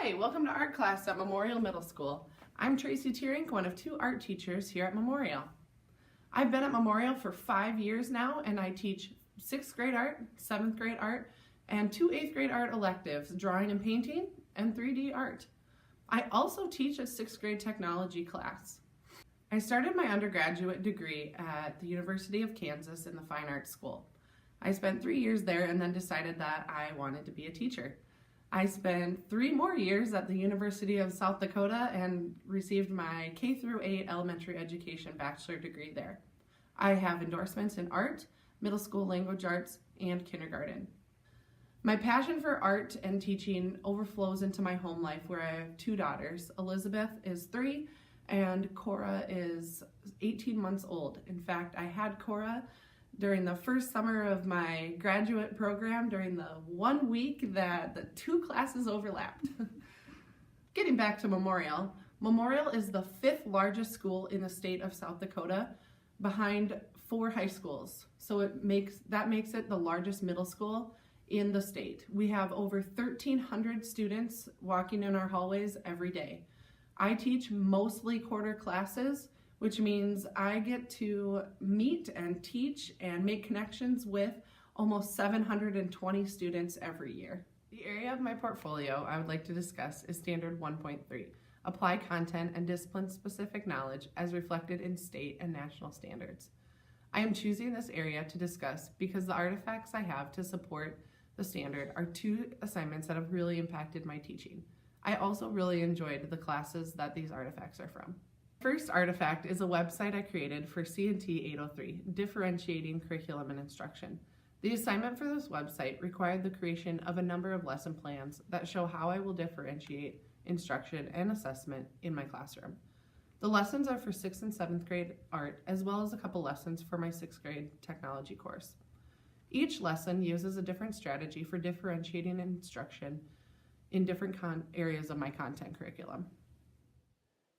Hi, welcome to art class at Memorial Middle School. I'm Tracy, one of 2 art teachers here at Memorial. I've been at Memorial for 5 years now, and I teach 6th grade art, 7th grade art, and 2 8th grade art electives, drawing and painting, and 3D art. I also teach a 6th grade technology class. I started my undergraduate degree at the University of Kansas in the Fine Arts School. I spent 3 years there and then decided that I wanted to be a teacher. I spent 3 more years at the University of South Dakota and received my K-8 elementary education bachelor degree there. I have endorsements in art, middle school language arts, and kindergarten. My passion for art and teaching overflows into my home life where I have 2 daughters. Elizabeth is 3 and Cora is 18 months old. In fact, I had Cora during the first summer of my graduate program during the 1 week that the 2 classes overlapped. Getting back to Memorial, Memorial is the 5th largest school in the state of South Dakota behind 4 high schools. So that makes it the largest middle school in the state. We have over 1,300 students walking in our hallways every day. I teach mostly quarter classes, which means I get to meet and teach and make connections with almost 720 students every year. The area of my portfolio I would like to discuss is Standard 1.3, Apply Content and Discipline-Specific Knowledge as reflected in state and national standards. I am choosing this area to discuss because the artifacts I have to support the standard are 2 assignments that have really impacted my teaching. I also really enjoyed the classes that these artifacts are from. First artifact is a website I created for CT898, Differentiating Curriculum and Instruction. The assignment for this website required the creation of a number of lesson plans that show how I will differentiate instruction and assessment in my classroom. The lessons are for 6th and 7th grade art, as well as a couple lessons for my 6th grade technology course. Each lesson uses a different strategy for differentiating instruction in different areas of my content curriculum.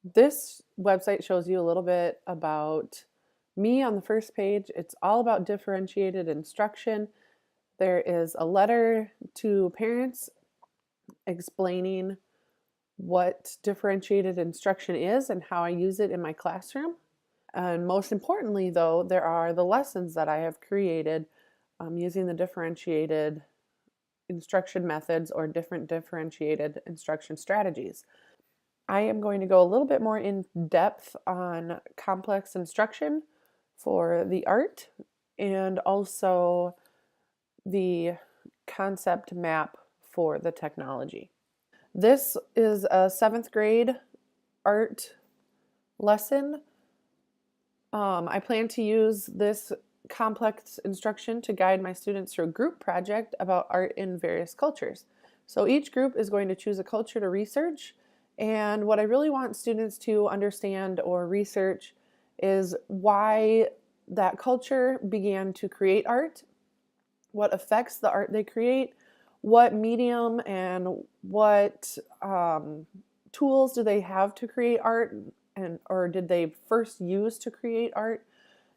This website shows you a little bit about me on the first page. It's all about differentiated instruction. There is a letter to parents explaining what differentiated instruction is and how I use it in my classroom. And most importantly, though, there are the lessons that I have created using the differentiated instruction methods or different differentiated instruction strategies. I am going to go a little bit more in depth on complex instruction for the art and also the concept map for the technology. This is a 7th grade art lesson. I plan to use this complex instruction to guide my students through a group project about art in various cultures. So each group is going to choose a culture to research. And what I really want students to understand or research is why that culture began to create art, what affects the art they create, what medium and what tools do they have to create art, or did they first use to create art,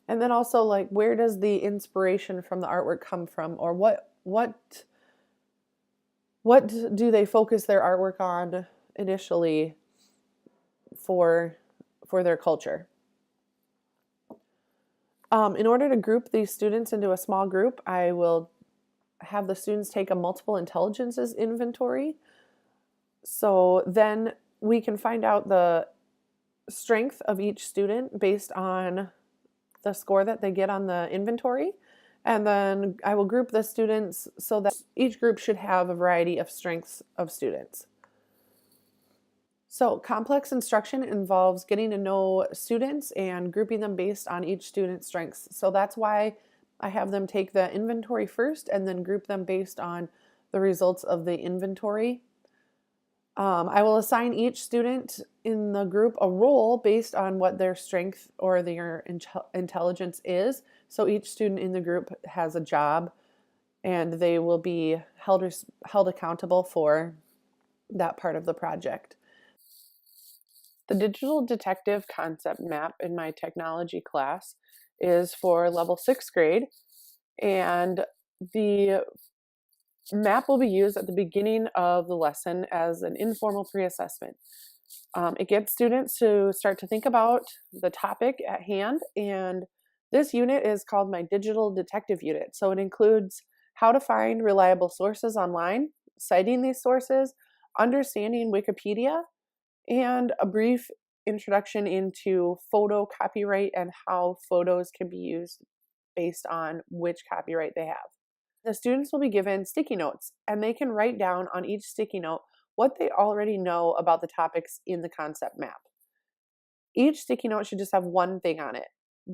and then also like where does the inspiration from the artwork come from, or what do they focus their artwork on initially for their culture. In order to group these students into a small group, I will have the students take a multiple intelligences inventory. So then we can find out the strength of each student based on the score that they get on the inventory. And then I will group the students so that each group should have a variety of strengths of students. So complex instruction involves getting to know students and grouping them based on each student's strengths. So that's why I have them take the inventory first and then group them based on the results of the inventory. I will assign each student in the group a role based on what their strength or their intelligence is. So each student in the group has a job and they will be held accountable for that part of the project. The digital detective concept map in my technology class is for level 6th grade, and the map will be used at the beginning of the lesson as an informal pre-assessment. It gets students to start to think about the topic at hand, and this unit is called my digital detective unit. So it includes how to find reliable sources online, citing these sources, understanding Wikipedia, and a brief introduction into photo copyright and how photos can be used based on which copyright they have. The students will be given sticky notes, and they can write down on each sticky note what they already know about the topics in the concept map. Each sticky note should just have one thing on it.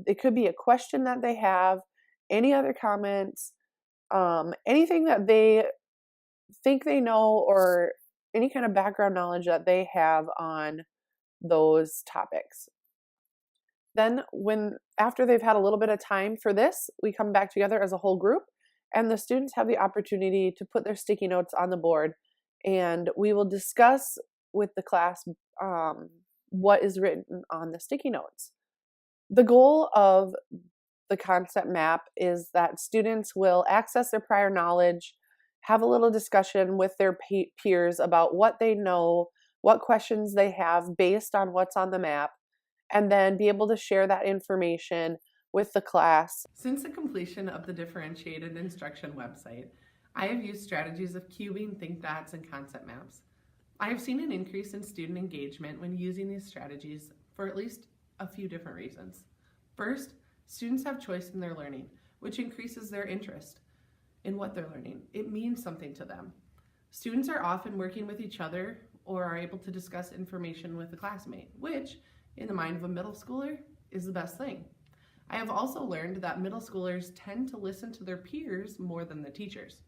It could be a question that they have, any other comments, anything that they think they know, or any kind of background knowledge that they have on those topics. Then after they've had a little bit of time for this, we come back together as a whole group, and the students have the opportunity to put their sticky notes on the board, and we will discuss with the class what is written on the sticky notes. The goal of the concept map is that students will access their prior knowledge, have a little discussion with their peers about what they know, what questions they have based on what's on the map, and then be able to share that information with the class. Since the completion of the differentiated instruction website, I have used strategies of cubing, think dots, and concept maps. I have seen an increase in student engagement when using these strategies for at least a few different reasons. First, students have choice in their learning, which increases their interest in what they're learning. It means something to them. Students are often working with each other or are able to discuss information with a classmate, which, in the mind of a middle schooler, is the best thing. I have also learned that middle schoolers tend to listen to their peers more than the teachers.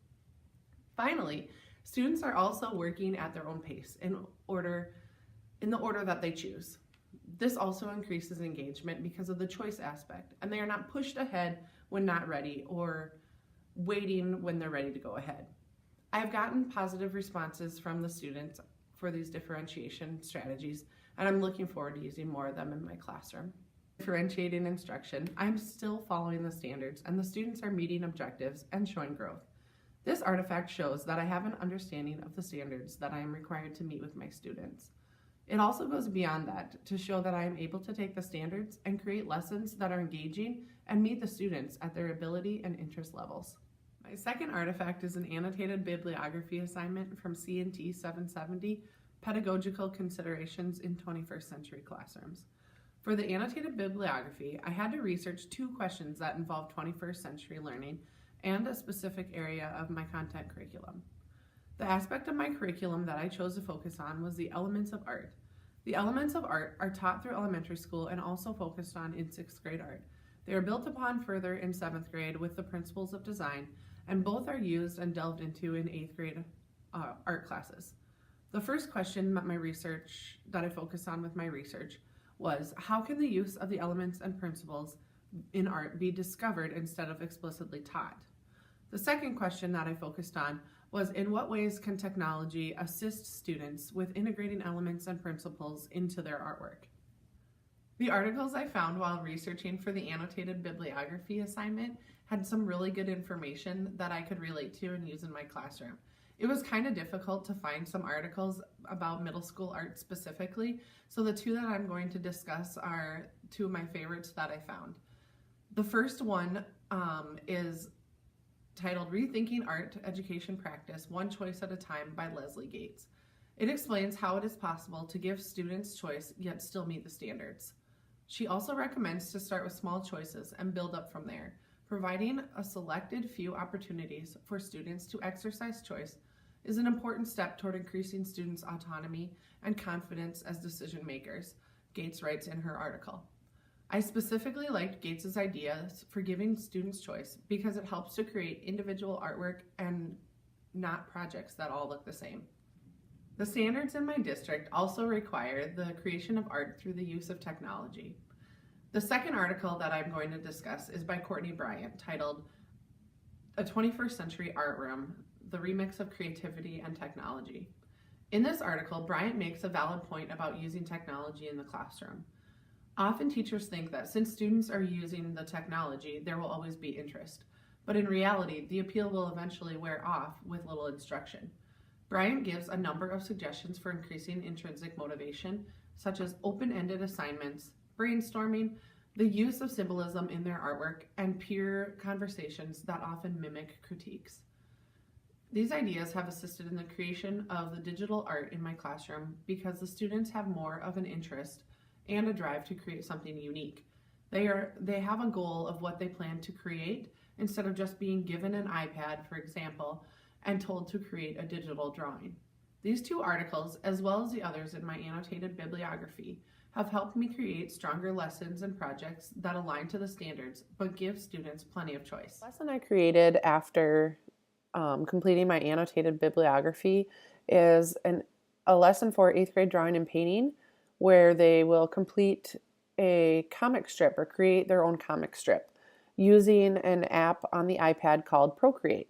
Finally, students are also working at their own pace in the order that they choose. This also increases engagement because of the choice aspect, and they are not pushed ahead when not ready or waiting when they're ready to go ahead. I have gotten positive responses from the students for these differentiation strategies, and I'm looking forward to using more of them in my classroom. Differentiating instruction, I'm still following the standards, and the students are meeting objectives and showing growth. This artifact shows that I have an understanding of the standards that I am required to meet with my students. It also goes beyond that to show that I am able to take the standards and create lessons that are engaging and meet the students at their ability and interest levels. My second artifact is an annotated bibliography assignment from CT898, Pedagogical Considerations in 21st Century Classrooms. For the annotated bibliography, I had to research 2 questions that involved 21st century learning and a specific area of my content curriculum. The aspect of my curriculum that I chose to focus on was the elements of art. The elements of art are taught through elementary school and also focused on in 6th grade art. They are built upon further in 7th grade with the principles of design, and both are used and delved into in 8th grade art classes. The first question that I focused on with my research was, how can the use of the elements and principles in art be discovered instead of explicitly taught? The second question that I focused on was, in what ways can technology assist students with integrating elements and principles into their artwork? The articles I found while researching for the annotated bibliography assignment had some really good information that I could relate to and use in my classroom. It was kind of difficult to find some articles about middle school art specifically, so the 2 that I'm going to discuss are 2 of my favorites that I found. The first one is titled Rethinking Art Education Practice, One Choice at a Time by Leslie Gates. It explains how it is possible to give students choice yet still meet the standards. She also recommends to start with small choices and build up from there, providing a selected few opportunities for students to exercise choice is an important step toward increasing students' autonomy and confidence as decision makers, Gates writes in her article. I specifically liked Gates's ideas for giving students choice because it helps to create individual artwork and not projects that all look the same. The standards in my district also require the creation of art through the use of technology. The second article that I'm going to discuss is by Courtney Bryant, titled A 21st Century Art Room, the Remix of Creativity and Technology. In this article, Bryant makes a valid point about using technology in the classroom. Often teachers think that since students are using the technology, there will always be interest. but in reality, the appeal will eventually wear off with little instruction. Bryant gives a number of suggestions for increasing intrinsic motivation, such as open-ended assignments, brainstorming, the use of symbolism in their artwork, and peer conversations that often mimic critiques. These ideas have assisted in the creation of the digital art in my classroom because the students have more of an interest and a drive to create something unique. They have a goal of what they plan to create instead of just being given an iPad, for example, and told to create a digital drawing. These two articles, as well as the others in my annotated bibliography, have helped me create stronger lessons and projects that align to the standards but give students plenty of choice. The lesson I created after completing my annotated bibliography is a lesson for 8th grade drawing and painting, where they will complete a comic strip or create their own comic strip using an app on the iPad called Procreate.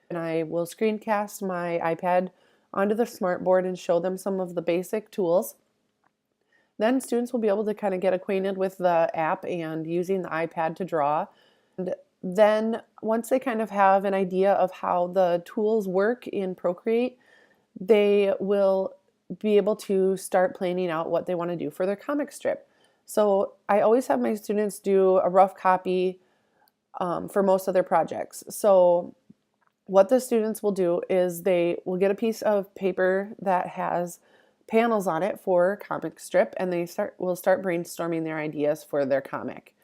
And I will screencast my iPad onto the smartboard and show them some of the basic tools. Then students will be able to kind of get acquainted with the app and using the iPad to draw. And then once they kind of have an idea of how the tools work in Procreate, they will be able to start planning out what they want to do for their comic strip. So I always have my students do a rough copy for most of their projects. So what the students will do is they will get a piece of paper that has panels on it for comic strip, and will start brainstorming their ideas for their comic.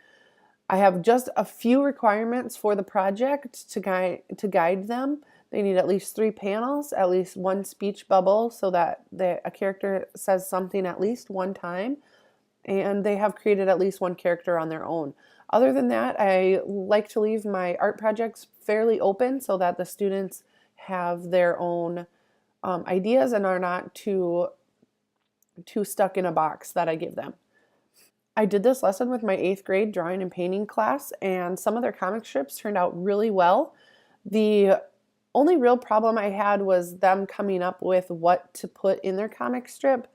I have just a few requirements for the project to guide them. They need at least 3 panels, at least 1 speech bubble so that a character says something at least one time, and they have created at least 1 character on their own. Other than that, I like to leave my art projects fairly open so that the students have their own ideas and are not too stuck in a box that I give them. I did this lesson with my 8th grade drawing and painting class, and some of their comic strips turned out really well. The only real problem I had was them coming up with what to put in their comic strip,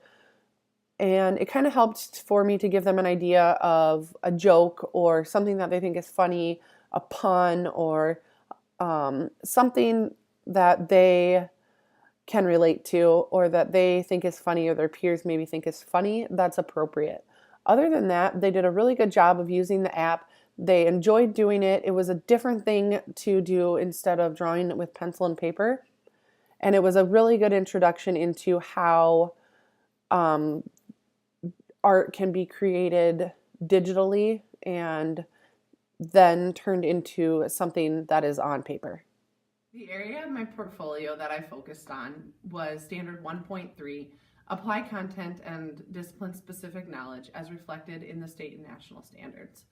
and it kind of helped for me to give them an idea of a joke or something that they think is funny, a pun, or something that they can relate to or that they think is funny or their peers maybe think is funny, that's appropriate. Other than that, they did a really good job of using the app. They enjoyed doing it. It was a different thing to do instead of drawing with pencil and paper. And it was a really good introduction into how art can be created digitally and then turned into something that is on paper. The area of my portfolio that I focused on was Standard 1.3, Apply Content and Discipline-Specific Knowledge as reflected in the state and national standards.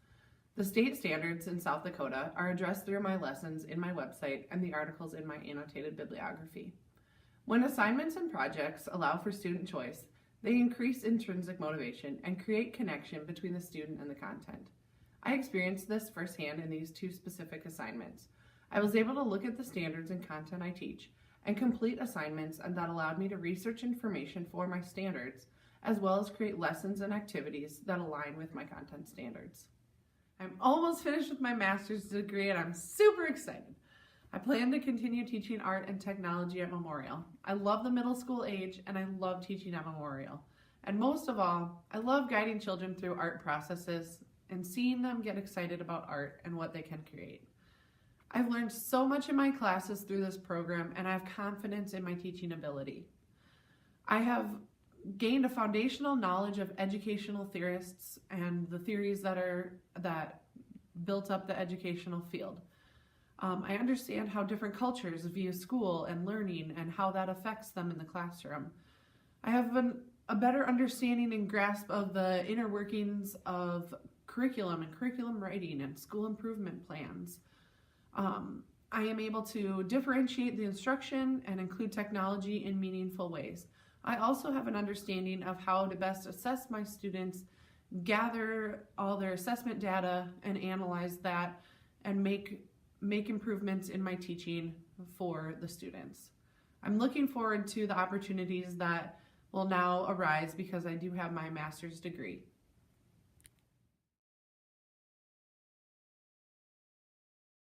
The state standards in South Dakota are addressed through my lessons in my website and the articles in my annotated bibliography. When assignments and projects allow for student choice, they increase intrinsic motivation and create connection between the student and the content. I experienced this firsthand in these 2 specific assignments. I was able to look at the standards and content I teach and complete assignments, and that allowed me to research information for my standards, as well as create lessons and activities that align with my content standards. I'm almost finished with my master's degree and I'm super excited. I plan to continue teaching art and technology at Memorial. I love the middle school age and I love teaching at Memorial. And most of all, I love guiding children through art processes and seeing them get excited about art and what they can create. I've learned so much in my classes through this program, and I have confidence in my teaching ability. I have gained a foundational knowledge of educational theorists and the theories that built up the educational field. I understand how different cultures view school and learning and how that affects them in the classroom. I have a better understanding and grasp of the inner workings of curriculum and curriculum writing and school improvement plans. I am able to differentiate the instruction and include technology in meaningful ways. I also have an understanding of how to best assess my students, gather all their assessment data and analyze that and make improvements in my teaching for the students. I'm looking forward to the opportunities that will now arise because I do have my master's degree.